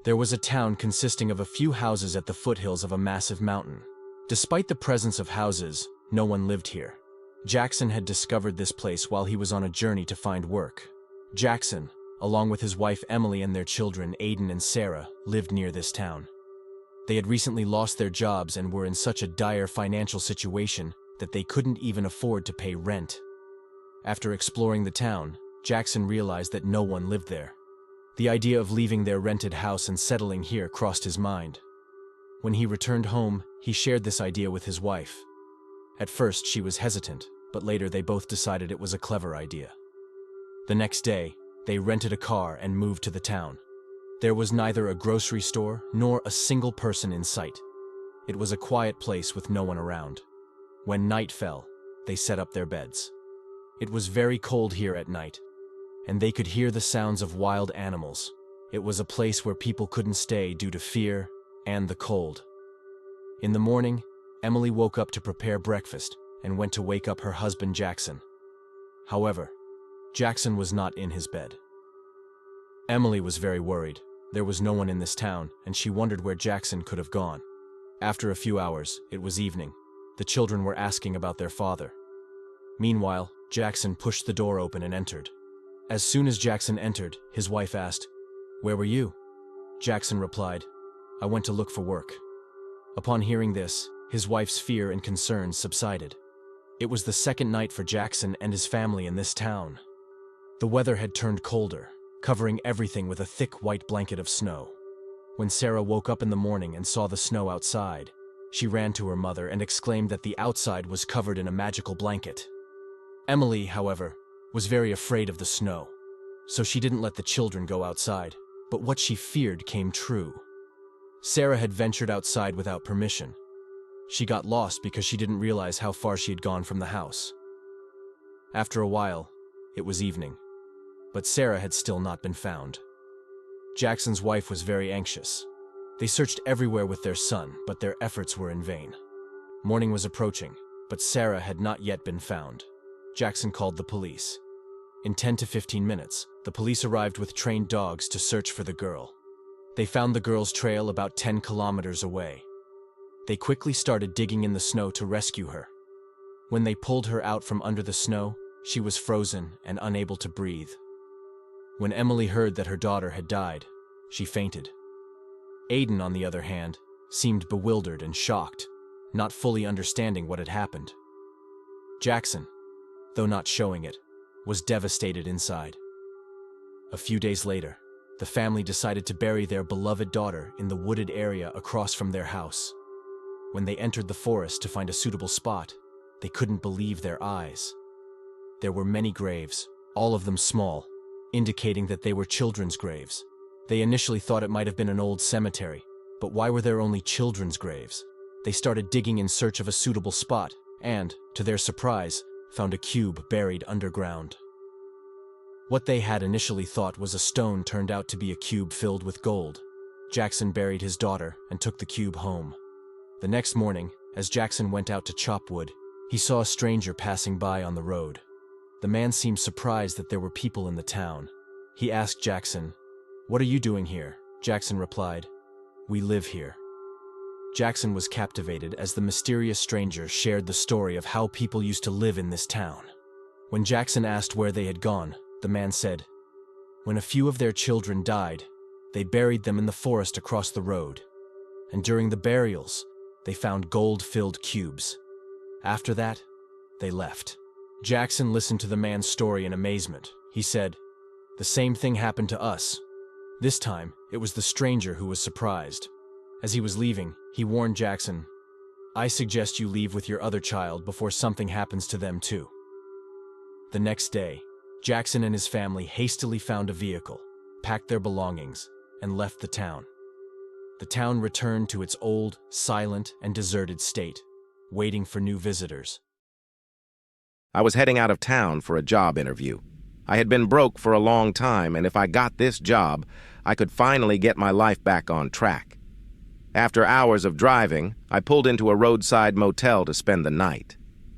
There was a town consisting of a few houses at the foothills of a massive mountain. Despite the presence of houses, no one lived here. Jackson had discovered this place while he was on a journey to find work. Jackson, along with his wife Emily and their children Aiden and Sarah, lived near this town. They had recently lost their jobs and were in such a dire financial situation that they couldn't even afford to pay rent. After exploring the town, Jackson realized that no one lived there. The idea of leaving their rented house and settling here crossed his mind. When he returned home, he shared this idea with his wife. At first, she was hesitant, but later they both decided it was a clever idea. The next day, they rented a car and moved to the town. There was neither a grocery store nor a single person in sight. It was a quiet place with no one around. When night fell, they set up their beds. It was very cold here at night, and they could hear the sounds of wild animals. It was a place where people couldn't stay due to fear and the cold. In the morning, Emily woke up to prepare breakfast and went to wake up her husband Jackson. However, Jackson was not in his bed. Emily was very worried. There was no one in this town, and she wondered where Jackson could have gone. After a few hours, it was evening. The children were asking about their father. Meanwhile, Jackson pushed the door open and entered. As soon as Jackson entered, his wife asked, "Where were you?" Jackson replied, "I went to look for work." Upon hearing this, his wife's fear and concerns subsided. It was the second night for Jackson and his family in this town. The weather had turned colder, covering everything with a thick white blanket of snow. When Sarah woke up in the morning and saw the snow outside, she ran to her mother and exclaimed that the outside was covered in a magical blanket. Emily, however, was very afraid of the snow, so she didn't let the children go outside, but what she feared came true. Sarah had ventured outside without permission. She got lost because she didn't realize how far she had gone from the house. After a while, it was evening, but Sarah had still not been found. Jackson's wife was very anxious. They searched everywhere with their son, but their efforts were in vain. Morning was approaching, but Sarah had not yet been found. Jackson called the police. In 10 to 15 minutes, the police arrived with trained dogs to search for the girl. They found the girl's trail about 10 kilometers away. They quickly started digging in the snow to rescue her. When they pulled her out from under the snow, she was frozen and unable to breathe. When Emily heard that her daughter had died, she fainted. Aiden, on the other hand, seemed bewildered and shocked, not fully understanding what had happened. Jackson, though not showing it, was devastated inside. A few days later, the family decided to bury their beloved daughter in the wooded area across from their house. When they entered the forest to find a suitable spot, they couldn't believe their eyes. There were many graves, all of them small, indicating that they were children's graves. They initially thought it might have been an old cemetery, but why were there only children's graves? They started digging in search of a suitable spot and, to their surprise, found a cube buried underground. What they had initially thought was a stone turned out to be a cube filled with gold. Jackson buried his daughter and took the cube home. The next morning, as Jackson went out to chop wood, he saw a stranger passing by on the road. The man seemed surprised that there were people in the town. He asked Jackson, "What are you doing here?" Jackson replied, "We live here." Jackson was captivated as the mysterious stranger shared the story of how people used to live in this town. When Jackson asked where they had gone, the man said, "When a few of their children died, they buried them in the forest across the road. And during the burials, they found gold-filled cubes. After that, they left." Jackson listened to the man's story in amazement. He said, "The same thing happened to us." This time, it was the stranger who was surprised. As he was leaving, he warned Jackson, "I suggest you leave with your other child before something happens to them too." The next day, Jackson and his family hastily found a vehicle, packed their belongings, and left the town. The town returned to its old, silent, and deserted state, waiting for new visitors. I was heading out of town for a job interview. I had been broke for a long time, and if I got this job, I could finally get my life back on track. After hours of driving, I pulled into a roadside motel to spend the night.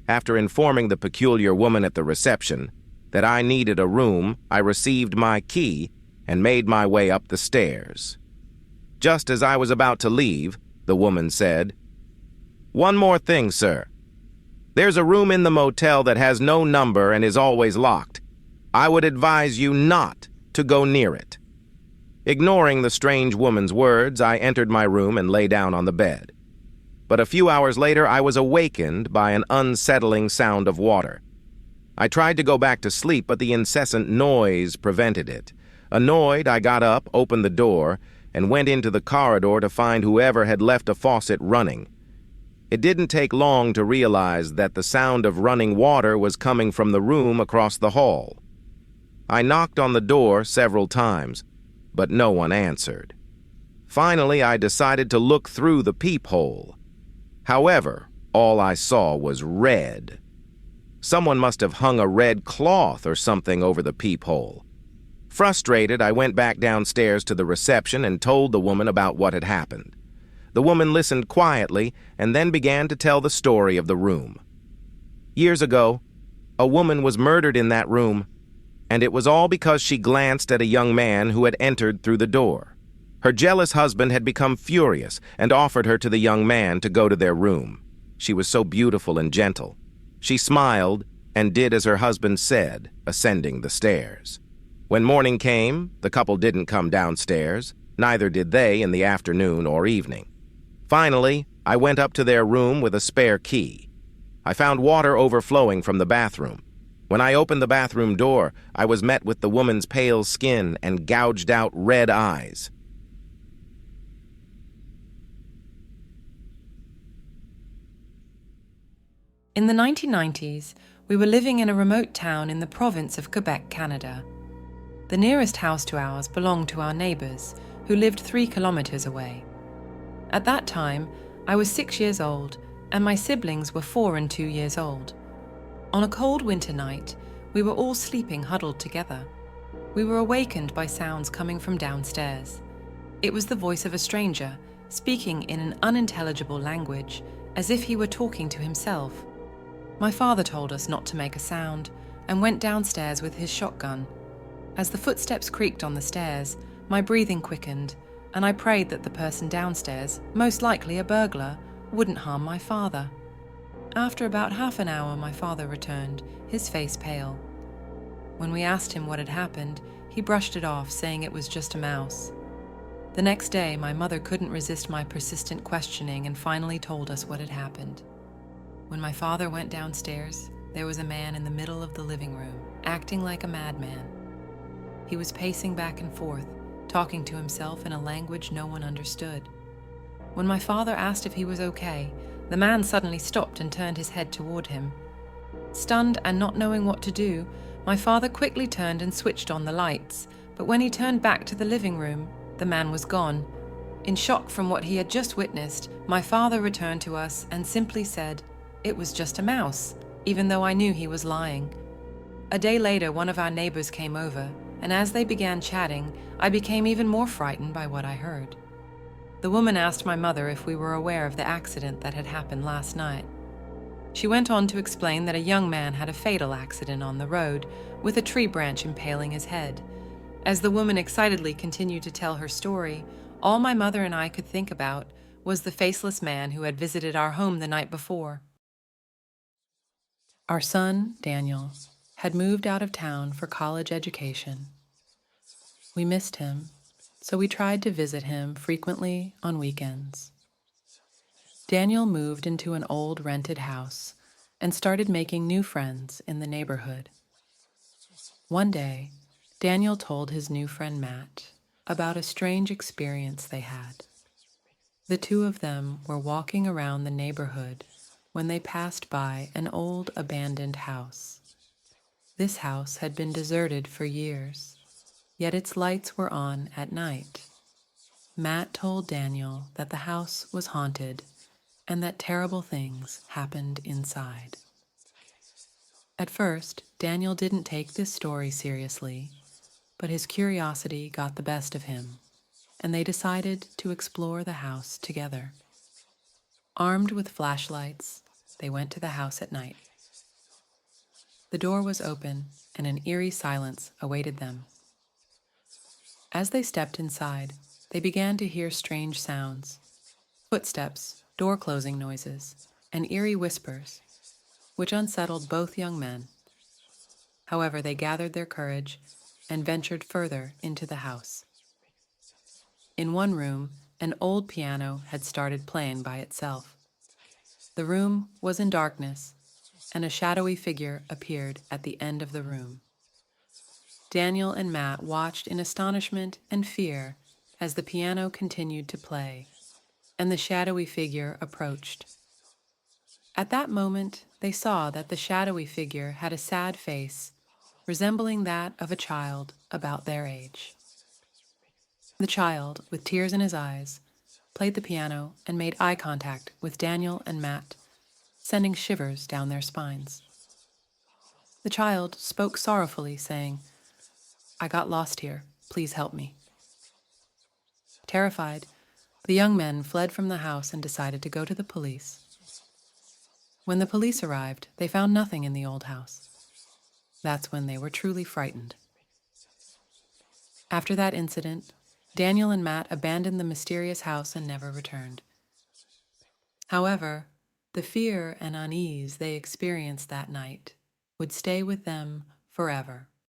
After informing the peculiar woman at the reception that I needed a room, I received my key and made my way up the stairs. Just as I was about to leave, the woman said, "One more thing, sir. There's a room in the motel that has no number and is always locked. I would advise you not to go near it." Ignoring the strange woman's words, I entered my room and lay down on the bed. But a few hours later, I was awakened by an unsettling sound of water. I tried to go back to sleep, but the incessant noise prevented it. Annoyed, I got up, opened the door, and went into the corridor to find whoever had left a faucet running. It didn't take long to realize that the sound of running water was coming from the room across the hall. I knocked on the door several times, but no one answered. Finally, I decided to look through the peephole. However, all I saw was red. Someone must have hung a red cloth or something over the peephole. Frustrated, I went back downstairs to the reception and told the woman about what had happened. The woman listened quietly and then began to tell the story of the room. Years ago, a woman was murdered in that room, and it was all because she glanced at a young man who had entered through the door. Her jealous husband had become furious and offered her to the young man to go to their room. She was so beautiful and gentle. She smiled and did as her husband said, ascending the stairs. When morning came, the couple didn't come downstairs. Neither did they in the afternoon or evening. Finally, I went up to their room with a spare key. I found water overflowing from the bathroom. When I opened the bathroom door, I was met with the woman's pale skin and gouged out red eyes. In the 1990s, we were living in a remote town in the province of Quebec, Canada. The nearest house to ours belonged to our neighbors, who lived 3 kilometers away. At that time, I was 6 years old, and my siblings were 4 and 2 years old. On a cold winter night, we were all sleeping huddled together. We were awakened by sounds coming from downstairs. It was the voice of a stranger, speaking in an unintelligible language, as if he were talking to himself. My father told us not to make a sound, and went downstairs with his shotgun. As the footsteps creaked on the stairs, my breathing quickened, and I prayed that the person downstairs, most likely a burglar, wouldn't harm my father. After about half an hour, my father returned, his face pale. When we asked him what had happened, he brushed it off, saying it was just a mouse. The next day, my mother couldn't resist my persistent questioning and finally told us what had happened. When my father went downstairs, there was a man in the middle of the living room, acting like a madman. He was pacing back and forth, talking to himself in a language no one understood. When my father asked if he was okay, the man suddenly stopped and turned his head toward him. Stunned and not knowing what to do, my father quickly turned and switched on the lights, but when he turned back to the living room, the man was gone. In shock from what he had just witnessed, my father returned to us and simply said, "It was just a mouse," even though I knew he was lying. A day later, one of our neighbors came over, and as they began chatting, I became even more frightened by what I heard. The woman asked my mother if we were aware of the accident that had happened last night. She went on to explain that a young man had a fatal accident on the road, with a tree branch impaling his head. As the woman excitedly continued to tell her story, all my mother and I could think about was the faceless man who had visited our home the night before. Our son, Daniel, had moved out of town for college education. We missed him, so we tried to visit him frequently on weekends. Daniel moved into an old rented house and started making new friends in the neighborhood. One day, Daniel told his new friend Matt about a strange experience they had. The two of them were walking around the neighborhood when they passed by an old abandoned house. This house had been deserted for years, yet its lights were on at night. Matt told Daniel that the house was haunted and that terrible things happened inside. At first, Daniel didn't take this story seriously, but his curiosity got the best of him, and they decided to explore the house together. Armed with flashlights, they went to the house at night. The door was open, and an eerie silence awaited them. As they stepped inside, they began to hear strange sounds: footsteps, door closing noises, and eerie whispers, which unsettled both young men. However, they gathered their courage and ventured further into the house. In one room, an old piano had started playing by itself. The room was in darkness, and a shadowy figure appeared at the end of the room. Daniel and Matt watched in astonishment and fear as the piano continued to play, and the shadowy figure approached. At that moment, they saw that the shadowy figure had a sad face, resembling that of a child about their age. The child, with tears in his eyes, played the piano and made eye contact with Daniel and Matt, sending shivers down their spines. The child spoke sorrowfully, saying, "I got lost here. Please help me." Terrified, the young men fled from the house and decided to go to the police. When the police arrived, they found nothing in the old house. That's when they were truly frightened. After that incident, Daniel and Matt abandoned the mysterious house and never returned. However, the fear and unease they experienced that night would stay with them forever.